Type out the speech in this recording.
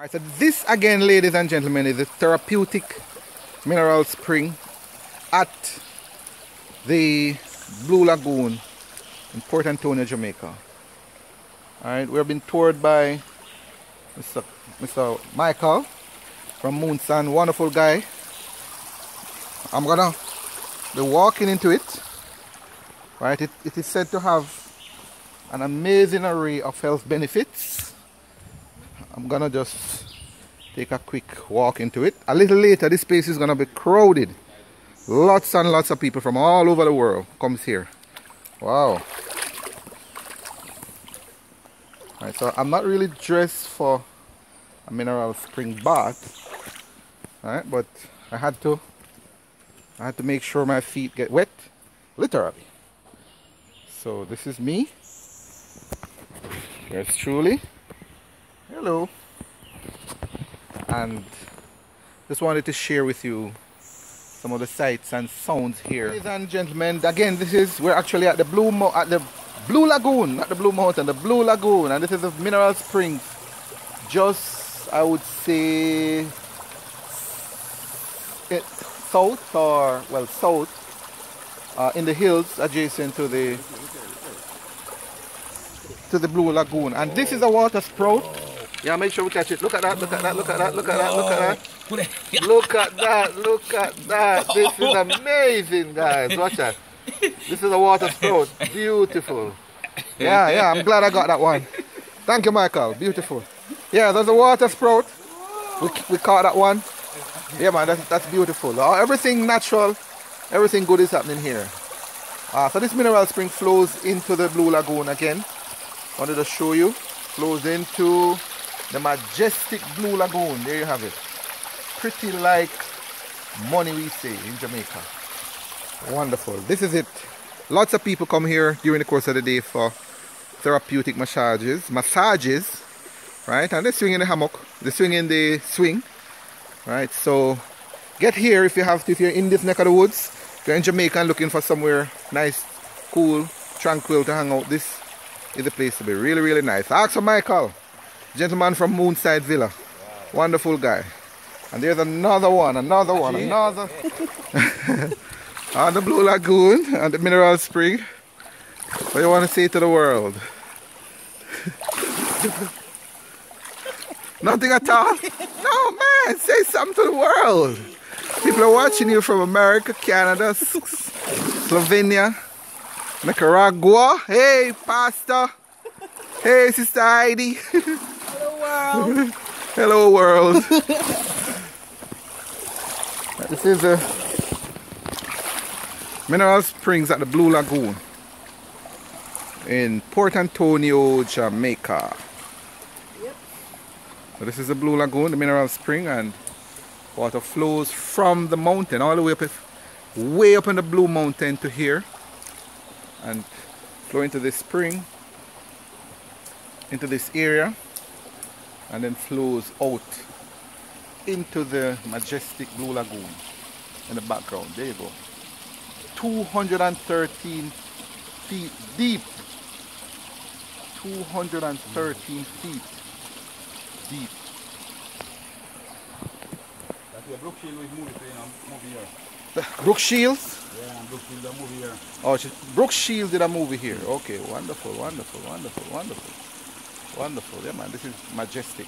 Alright, so this again, ladies and gentlemen, is a therapeutic mineral spring at the Blue Lagoon in Port Antonio, Jamaica. Alright, we're being toured by Mr. Michael from Moonsan, wonderful guy. I'm gonna be walking into it. Right, it is said to have an amazing array of health benefits. I'm gonna just take a quick walk into it. A little later, this place is gonna be crowded. Lots and lots of people from all over the world comes here. Wow. Alright, so I'm not really dressed for a mineral spring bath. Alright, but I had to make sure my feet get wet, literally. So this is me. Yours truly. Hello. And just wanted to share with you some of the sights and sounds here. Ladies and gentlemen, again, we're actually at the Blue Lagoon, not the Blue Mountain, the Blue Lagoon, and this is the mineral springs. Just, I would say, south in the hills adjacent to the Blue Lagoon. And this is a water sprout. Yeah, make sure we catch it. Look at that, look at that, look at that, look at that, look at that. Look at that, look at that. This is amazing, guys. Watch that. This is a water sprout. Beautiful. Yeah, I'm glad I got that one. Thank you, Michael. Beautiful. Yeah, there's a water sprout. We caught that one. Yeah, man, that's beautiful. Everything natural, everything good is happening here. So this mineral spring flows into the Blue Lagoon again. Wanted to show you. Flows into the majestic Blue Lagoon. There you have it. Pretty like money, we say, in Jamaica. Wonderful. This is it. Lots of people come here during the course of the day for therapeutic massages, right? And they swing in the hammock. They swing in the swing, right? So get here if you have to. If you're in this neck of the woods, if you're in Jamaica and looking for somewhere nice, cool, tranquil to hang out, this is the place to be. Really, really nice. Ask for Michael, gentleman from Moonside Villa. Wow. Wonderful guy. And there's another one. On the Blue Lagoon and the mineral spring. What do you want to say to the world? Nothing at all? No, man, say something to the world. People are watching you from America, Canada, Slovenia, Nicaragua. Hey, Pastor. Hey, Sister Heidi. Hello, world. Hello, world. This is the mineral springs at the Blue Lagoon in Port Antonio, Jamaica. Yep. So this is the Blue Lagoon, the mineral spring, and water flows from the mountain all the way up in the Blue Mountain to here, and flow into this spring, into this area, and then flows out into the majestic Blue Lagoon in the background. There you go. 213 feet deep. 213 feet deep. That's where Brooke Shields movie here. Brooke Shields? Yeah, Brooke Shields did a movie here. Oh, Brooke Shields did a movie here. Okay, wonderful, wonderful, wonderful, wonderful, wonderful. Wonderful. Yeah, man, this is majestic.